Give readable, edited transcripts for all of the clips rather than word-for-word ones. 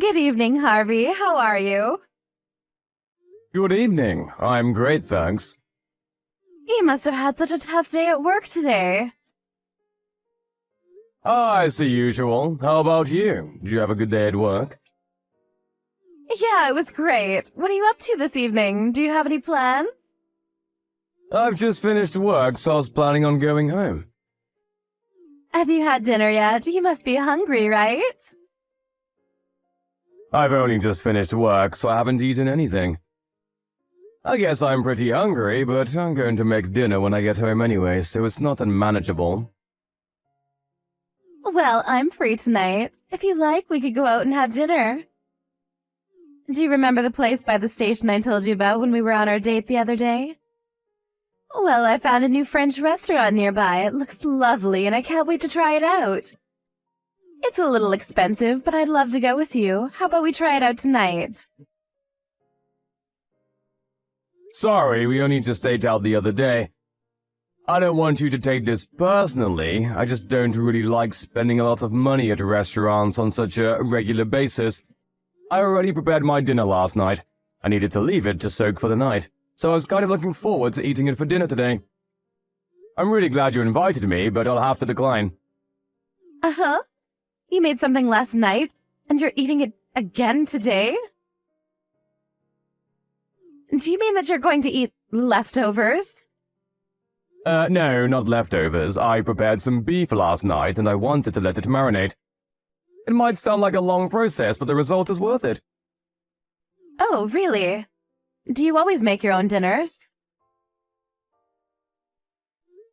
Good evening, Harvey. How are you? Good evening. I'm great, thanks. You must have had such a tough day at work today. As the usual. How about you? Did you have a good day at work? Yeah, it was great. What are you up to this evening? Do you have any plans? I've just finished work, so I was planning on going home. Have you had dinner yet? You must be hungry, right? I've only just finished work, so I haven't eaten anything. I guess I'm pretty hungry, but I'm going to make dinner when I get home anyway, so it's not unmanageable. Well, I'm free tonight. If you like, we could go out and have dinner. Do you remember the place by the station I told you about when we were on our date the other day? Well, I found a new French restaurant nearby. It looks lovely, and I can't wait to try it out. It's a little expensive, but I'd love to go with you. How about we try it out tonight? Sorry, we only just ate out the other day. I don't want you to take this personally, I just don't really like spending a lot of money at restaurants on such a regular basis. I already prepared my dinner last night. I needed to leave it to soak for the night, so I was kind of looking forward to eating it for dinner today. I'm really glad you invited me, but I'll have to decline. Uh-huh. You made something last night, and you're eating it again today? Do you mean that you're going to eat leftovers? No, not leftovers. I prepared some beef last night, and I wanted to let it marinate. It might sound like a long process, but the result is worth it. Oh, really? Do you always make your own dinners?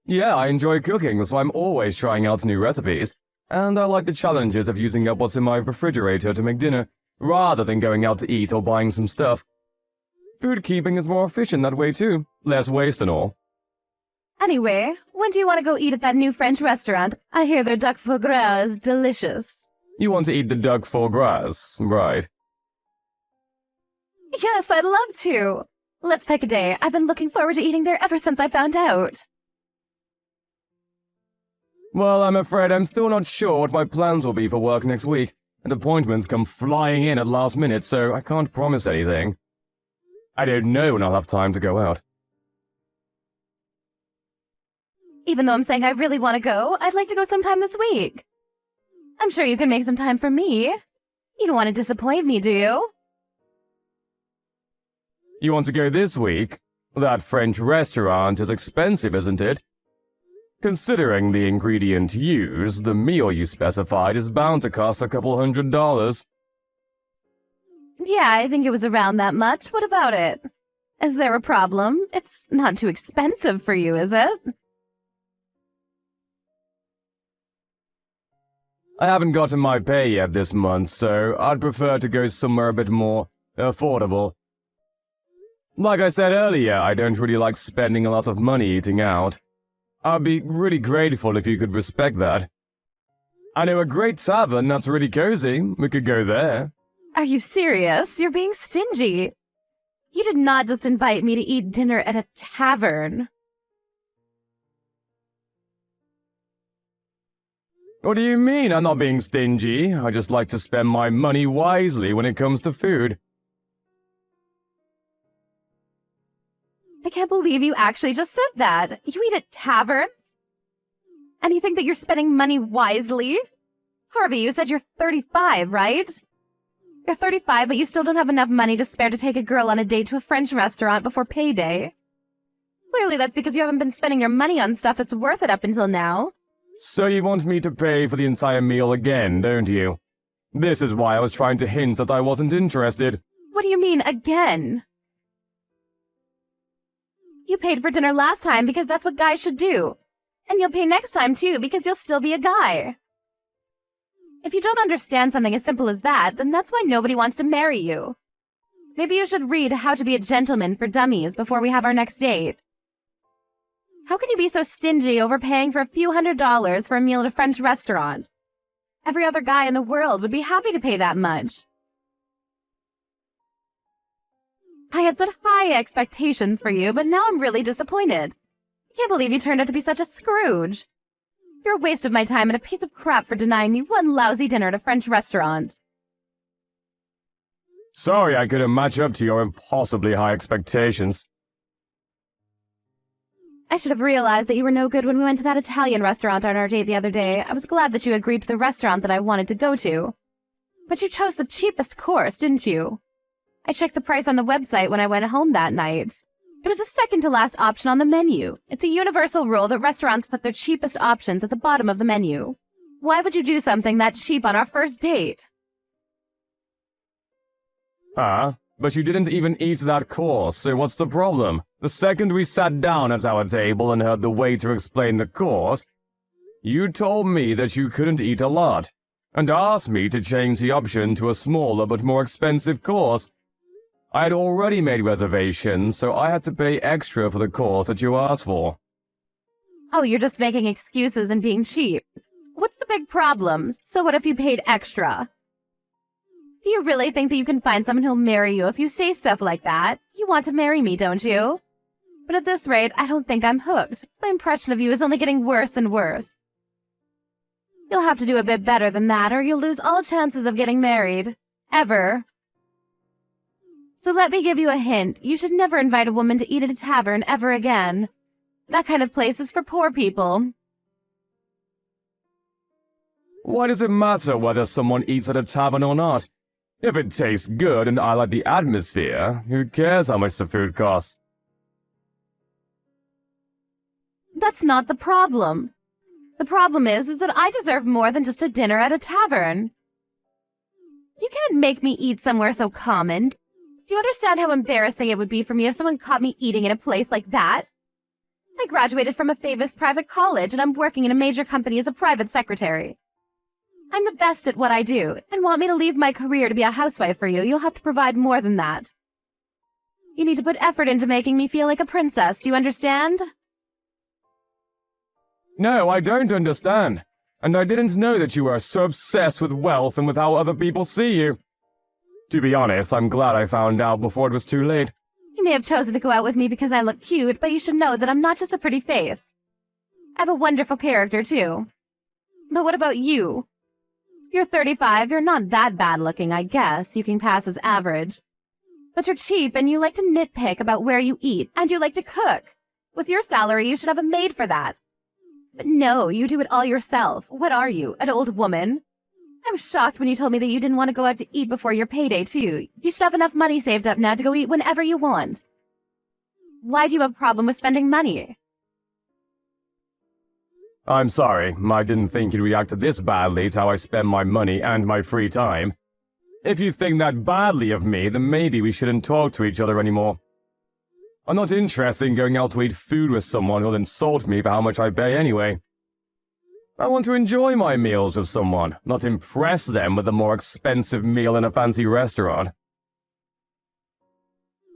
Yeah, I enjoy cooking, so I'm always trying out new recipes. And I like the challenges of using up what's in my refrigerator to make dinner, rather than going out to eat or buying some stuff. Food keeping is more efficient that way too, less waste and all. Anyway, when do you want to go eat at that new French restaurant? I hear their duck foie gras is delicious. You want to eat the duck foie gras, right? Yes, I'd love to. Let's pick a day. I've been looking forward to eating there ever since I found out. Well, I'm afraid I'm still not sure what my plans will be for work next week, and appointments come flying in at last minute, so I can't promise anything. I don't know when I'll have time to go out. Even though I'm saying I really want to go, I'd like to go sometime this week. I'm sure you can make some time for me. You don't want to disappoint me, do you? You want to go this week? That French restaurant is expensive, isn't it? Considering the ingredient used, the meal you specified is bound to cost a couple $100. Yeah, I think it was around that much. What about it? Is there a problem? It's not too expensive for you, is it? I haven't gotten my pay yet this month, so I'd prefer to go somewhere a bit more affordable. Like I said earlier, I don't really like spending a lot of money eating out. I'd be really grateful if you could respect that. I know a great tavern that's really cozy. We could go there. Are you serious? You're being stingy. You did not just invite me to eat dinner at a tavern. What do you mean I'm not being stingy? I just like to spend my money wisely when it comes to food. I can't believe you actually just said that. You eat at taverns? And you think that you're spending money wisely? Harvey, you said you're 35, right? You're 35, but you still don't have enough money to spare to take a girl on a date to a French restaurant before payday. Clearly that's because you haven't been spending your money on stuff that's worth it up until now. So you want me to pay for the entire meal again, don't you? This is why I was trying to hint that I wasn't interested. What do you mean, again? You paid for dinner last time because that's what guys should do. And you'll pay next time too because you'll still be a guy. If you don't understand something as simple as that, then that's why nobody wants to marry you. Maybe you should read How to Be a Gentleman for Dummies before we have our next date. How can you be so stingy overpaying for a few $100s for a meal at a French restaurant? Every other guy in the world would be happy to pay that much. I had such high expectations for you, but now I'm really disappointed. I can't believe you turned out to be such a Scrooge. You're a waste of my time and a piece of crap for denying me one lousy dinner at a French restaurant. Sorry I couldn't match up to your impossibly high expectations. I should have realized that you were no good when we went to that Italian restaurant on our date the other day. I was glad that you agreed to the restaurant that I wanted to go to. But you chose the cheapest course, didn't you? I checked the price on the website when I went home that night. It was the second to last option on the menu. It's a universal rule that restaurants put their cheapest options at the bottom of the menu. Why would you do something that cheap on our first date? But you didn't even eat that course, so what's the problem? The second we sat down at our table and heard the waiter explain the course, you told me that you couldn't eat a lot, and asked me to change the option to a smaller but more expensive course. I had already made reservations, so I had to pay extra for the course that you asked for. Oh, you're just making excuses and being cheap. What's the big problem? So what if you paid extra? Do you really think that you can find someone who'll marry you if you say stuff like that? You want to marry me, don't you? But at this rate, I don't think I'm hooked. My impression of you is only getting worse and worse. You'll have to do a bit better than that, or you'll lose all chances of getting married. Ever. So let me give you a hint. You should never invite a woman to eat at a tavern ever again. That kind of place is for poor people. Why does it matter whether someone eats at a tavern or not? If it tastes good and I like the atmosphere, who cares how much the food costs? That's not the problem. The problem is that I deserve more than just a dinner at a tavern. You can't make me eat somewhere so common. Do you understand how embarrassing it would be for me if someone caught me eating in a place like that? I graduated from a famous private college and I'm working in a major company as a private secretary. I'm the best at what I do, and want me to leave my career to be a housewife for you, you'll have to provide more than that. You need to put effort into making me feel like a princess, do you understand? No, I don't understand. And I didn't know that you were so obsessed with wealth and with how other people see you. To be honest, I'm glad I found out before it was too late. You may have chosen to go out with me because I look cute, but you should know that I'm not just a pretty face. I have a wonderful character, too. But what about you? You're 35, you're not that bad looking, I guess. You can pass as average. But you're cheap and you like to nitpick about where you eat, and you like to cook. With your salary, you should have a maid for that. But no, you do it all yourself. What are you, an old woman? I was shocked when you told me that you didn't want to go out to eat before your payday, too. You should have enough money saved up now to go eat whenever you want. Why do you have a problem with spending money? I'm sorry, I didn't think you'd react this badly to how I spend my money and my free time. If you think that badly of me, then maybe we shouldn't talk to each other anymore. I'm not interested in going out to eat food with someone who'll insult me for how much I pay anyway. I want to enjoy my meals with someone, not impress them with a more expensive meal in a fancy restaurant.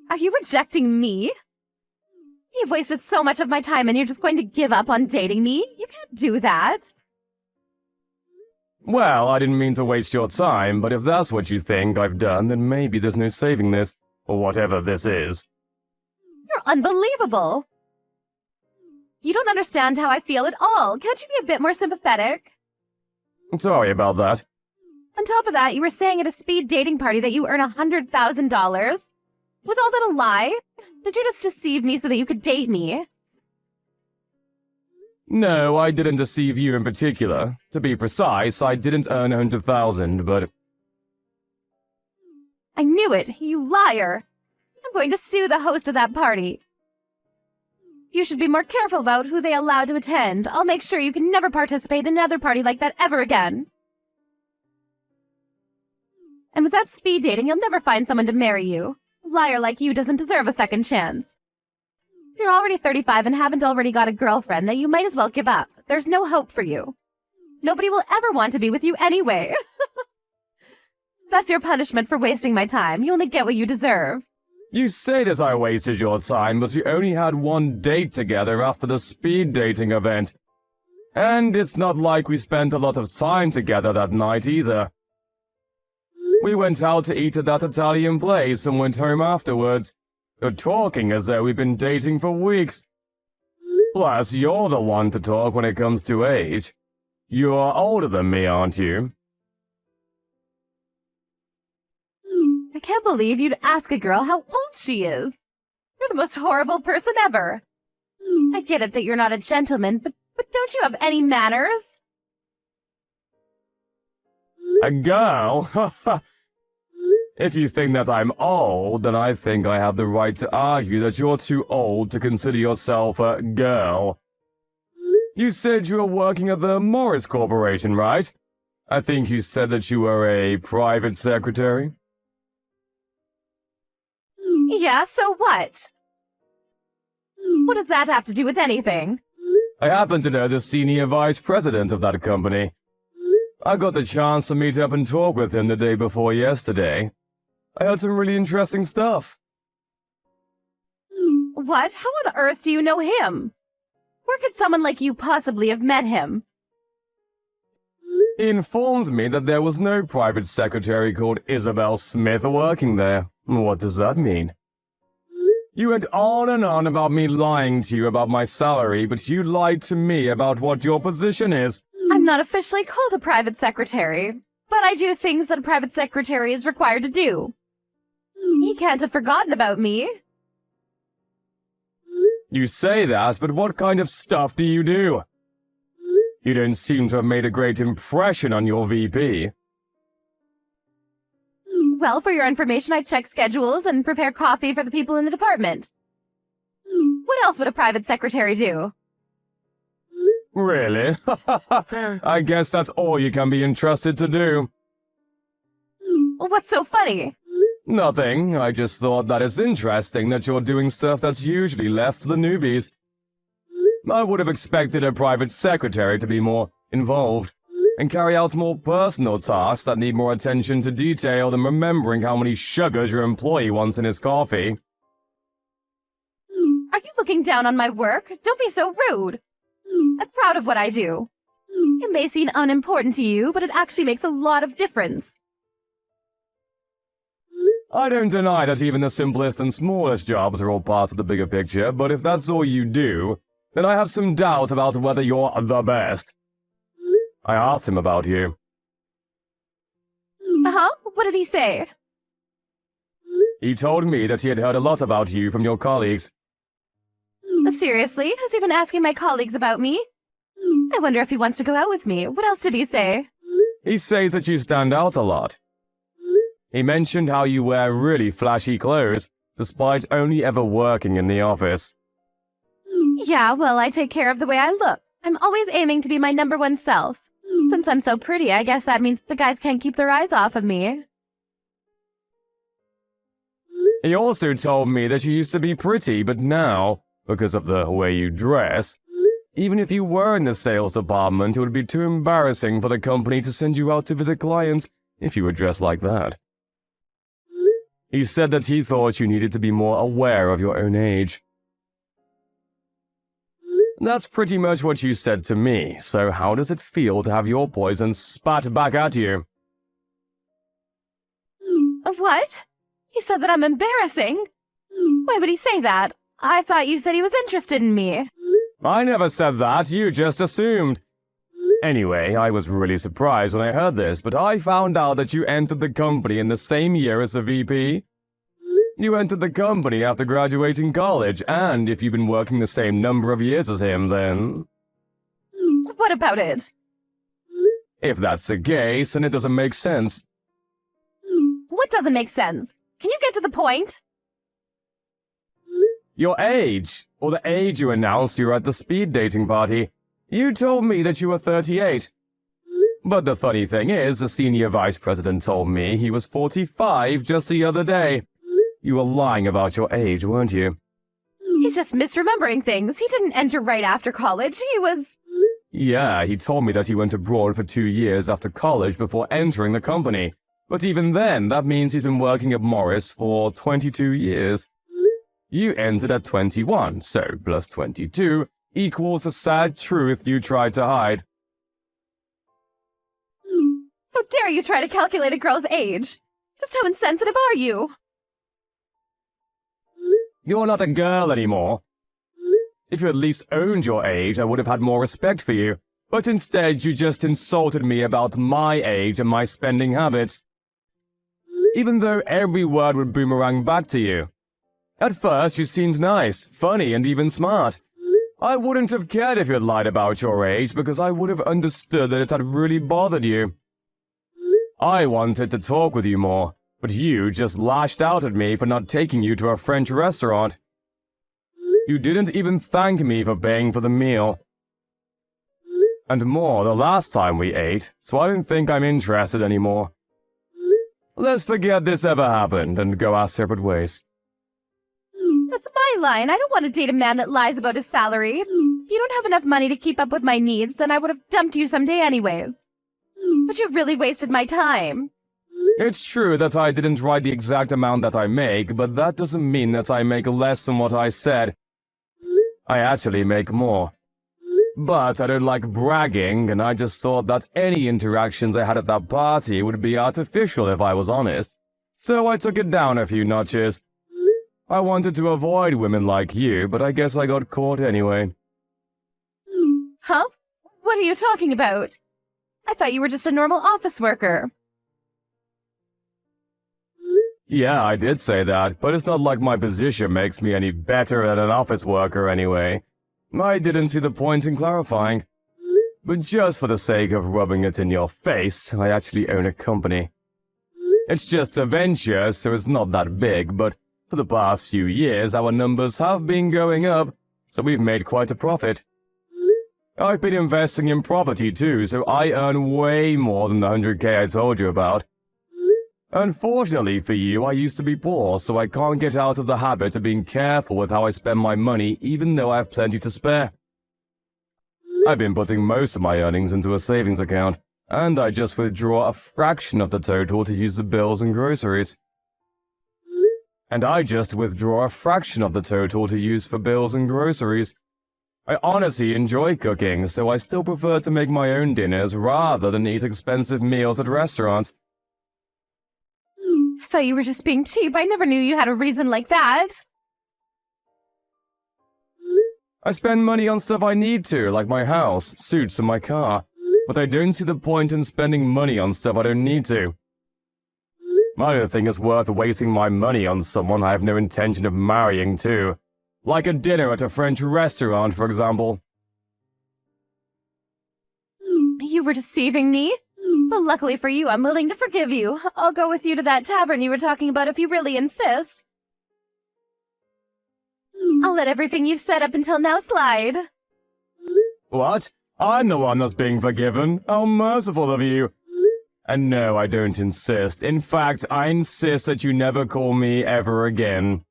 Are you rejecting me? You've wasted so much of my time and you're just going to give up on dating me? You can't do that. Well, I didn't mean to waste your time, but if that's what you think I've done, then maybe there's no saving this, or whatever this is. You're unbelievable. You don't understand how I feel at all. Can't you be a bit more sympathetic? I'm sorry about that. On top of that, you were saying at a speed dating party that you earn $100,000. Was all that a lie? Did you just deceive me so that you could date me? No, I didn't deceive you in particular. To be precise, I didn't earn 100,000, but... I knew it, you liar! I'm going to sue the host of that party. You should be more careful about who they allow to attend. I'll make sure you can never participate in another party like that ever again. And without speed dating, you'll never find someone to marry you. A liar like you doesn't deserve a second chance. If you're already 35 and haven't already got a girlfriend, then you might as well give up. There's no hope for you. Nobody will ever want to be with you anyway. That's your punishment for wasting my time. You only get what you deserve. You say that I wasted your time, but we only had one date together after the speed dating event. And it's not like we spent a lot of time together that night either. We went out to eat at that Italian place and went home afterwards. You're talking as though we've been dating for weeks. Plus, you're the one to talk when it comes to age. You're older than me, aren't you? I can't believe you'd ask a girl how old she is. You're the most horrible person ever. I get it that you're not a gentleman, but don't you have any manners? A girl? If you think that I'm old, then I think I have the right to argue that you're too old to consider yourself a girl. You said you were working at the Morris Corporation, right? I think you said that you were a private secretary. Yeah, so what? What does that have to do with anything? I happen to know the senior vice president of that company. I got the chance to meet up and talk with him the day before yesterday. I heard some really interesting stuff. What? How on earth do you know him? Where could someone like you possibly have met him? He informed me that there was no private secretary called Isabel Smith working there. What does that mean? You went on and on about me lying to you about my salary, but you lied to me about what your position is. I'm not officially called a private secretary, but I do things that a private secretary is required to do. He can't have forgotten about me. You say that, but what kind of stuff do you do? You don't seem to have made a great impression on your VP. Well, for your information, I check schedules and prepare coffee for the people in the department. What else would a private secretary do? Really? I guess that's all you can be entrusted to do. What's so funny? Nothing. I just thought that it's interesting that you're doing stuff that's usually left to the newbies. I would have expected a private secretary to be more involved and carry out more personal tasks that need more attention to detail than remembering how many sugars your employee wants in his coffee. Are you looking down on my work? Don't be so rude. I'm proud of what I do. It may seem unimportant to you, but it actually makes a lot of difference. I don't deny that even the simplest and smallest jobs are all part of the bigger picture, but if that's all you do, then I have some doubt about whether you're the best. I asked him about you. Uh-huh? What did he say? He told me that he had heard a lot about you from your colleagues. Seriously? Has he been asking my colleagues about me? I wonder if he wants to go out with me. What else did he say? He says that you stand out a lot. He mentioned how you wear really flashy clothes, despite only ever working in the office. Yeah, well, I take care of the way I look. I'm always aiming to be my #1 self. Since I'm so pretty, I guess that means the guys can't keep their eyes off of me. He also told me that you used to be pretty, but now, because of the way you dress, even if you were in the sales department, it would be too embarrassing for the company to send you out to visit clients if you were dressed like that. He said that he thought you needed to be more aware of your own age. That's pretty much what you said to me, so how does it feel to have your poison spat back at you? What? He said that I'm embarrassing? Why would he say that? I thought you said he was interested in me. I never said that, you just assumed. Anyway, I was really surprised when I heard this, but I found out that you entered the company in the same year as the VP. You entered the company after graduating college, and if you've been working the same number of years as him, then... What about it? If that's the case, then it doesn't make sense. What doesn't make sense? Can you get to the point? Your age, or the age you announced you were at the speed dating party. You told me that you were 38. But the funny thing is, the senior vice president told me he was 45 just the other day. You were lying about your age, weren't you? He's just misremembering things. He didn't enter right after college. He was... Yeah, he told me that he went abroad for 2 years after college before entering the company. But even then, that means he's been working at Morris for 22 years. You entered at 21, so plus 22 equals the sad truth you tried to hide. How dare you try to calculate a girl's age? Just how insensitive are you? You're not a girl anymore. If you at least owned your age, I would have had more respect for you. But instead, you just insulted me about my age and my spending habits. even though every word would boomerang back to you. At first, you seemed nice, funny, and even smart. I wouldn't have cared if you had lied about your age, because I would have understood that it had really bothered you. I wanted to talk with you more, but you just lashed out at me for not taking you to a French restaurant. You didn't even thank me for paying for the meal. And more the last time we ate, so I don't think I'm interested anymore. Let's forget this ever happened and go our separate ways. That's my line. I don't want to date a man that lies about his salary. If you don't have enough money to keep up with my needs, then I would have dumped you someday anyways. But you really wasted my time. It's true that I didn't write the exact amount that I make, but that doesn't mean that I make less than what I said. I actually make more. But I don't like bragging, and I just thought that any interactions I had at that party would be artificial if I was honest. So I took it down a few notches. I wanted to avoid women like you, but I guess I got caught anyway. Huh? What are you talking about? I thought you were just a normal office worker. Yeah, I did say that, but it's not like my position makes me any better than an office worker anyway. I didn't see the point in clarifying. But just for the sake of rubbing it in your face, I actually own a company. It's just a venture, so it's not that big, but for the past few years our numbers have been going up, so we've made quite a profit. I've been investing in property too, so I earn way more than the 100K I told you about. Unfortunately for you, I used to be poor, so I can't get out of the habit of being careful with how I spend my money, even though I have plenty to spare. I've been putting most of my earnings into a savings account, and I just withdraw a fraction of the total to use the bills and groceries. And I just withdraw a fraction of the total to use for bills and groceries. I honestly enjoy cooking, so I still prefer to make my own dinners rather than eat expensive meals at restaurants. Thought you were just being cheap. I never knew you had a reason like that. I spend money on stuff I need to, like my house, suits, and my car. But I don't see the point in spending money on stuff I don't need to. I don't think it's worth wasting my money on someone I have no intention of marrying too. Like a dinner at a French restaurant, for example. You were deceiving me? But luckily for you, I'm willing to forgive you. I'll go with you to that tavern you were talking about if you really insist. I'll let everything you've said up until now slide. What? I'm the one that's being forgiven? How merciful of you. And no, I don't insist. In fact, I insist that you never call me ever again.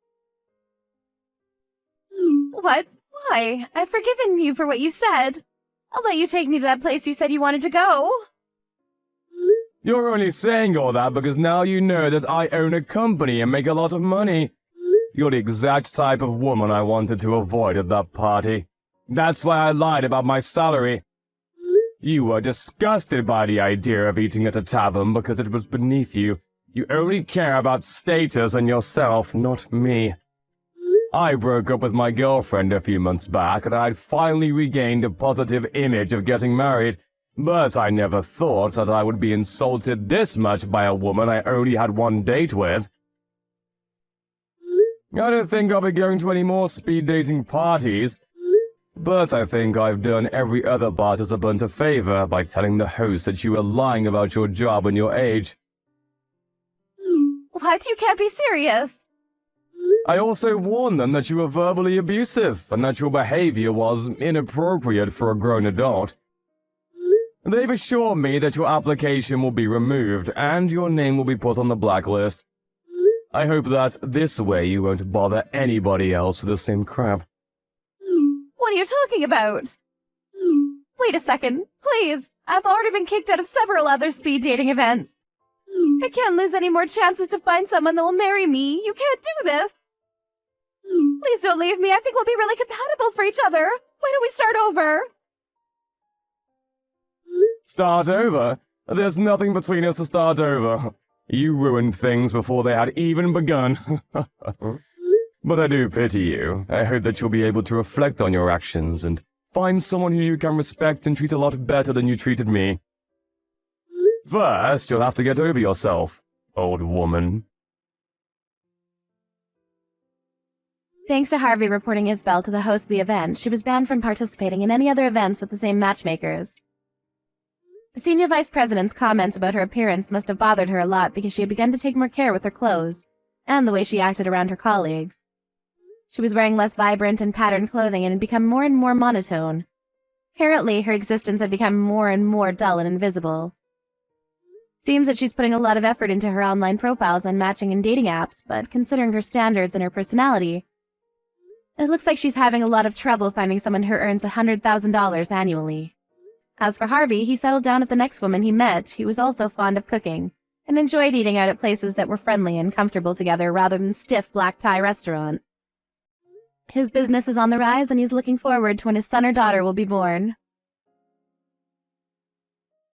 What? Why? I've forgiven you for what you said. I'll let you take me to that place you said you wanted to go. You're only saying all that because now you know that I own a company and make a lot of money. You're the exact type of woman I wanted to avoid at that party. That's why I lied about my salary. You were disgusted by the idea of eating at a tavern because it was beneath you. You only care about status and yourself, not me. I broke up with my girlfriend a few months back and I'd finally regained a positive image of getting married. But I never thought that I would be insulted this much by a woman I only had one date with. I don't think I'll be going to any more speed dating parties. But I think I've done every other participant a favor by telling the host that you were lying about your job and your age. What? You can't be serious. I also warned them that you were verbally abusive and that your behavior was inappropriate for a grown adult. They've assured me that your application will be removed and your name will be put on the blacklist. I hope that this way you won't bother anybody else with the same crap. What are you talking about? Wait a second, please. I've already been kicked out of several other speed dating events. I can't lose any more chances to find someone that will marry me. You can't do this. Please don't leave me. I think we'll be really compatible for each other. Why don't we start over? Start over? There's nothing between us to start over. You ruined things before they had even begun. But I do pity you. I hope that you'll be able to reflect on your actions and find someone who you can respect and treat a lot better than you treated me. First, you'll have to get over yourself. old woman. Thanks to Harvey reporting Isabel to the host of the event, she was banned from participating in any other events with the same matchmakers. The senior vice president's comments about her appearance must have bothered her a lot because she had begun to take more care with her clothes and the way she acted around her colleagues. She was wearing less vibrant and patterned clothing and had become more and more monotone. Apparently, her existence had become more and more dull and invisible. Seems that she's putting a lot of effort into her online profiles on matching and dating apps, but considering her standards and her personality, it looks like she's having a lot of trouble finding someone who earns $100,000 annually. As for Harvey, he settled down with the next woman he met, who was also fond of cooking, and enjoyed eating out at places that were friendly and comfortable together rather than stiff black tie restaurant. His business is on the rise, and he's looking forward to when his son or daughter will be born.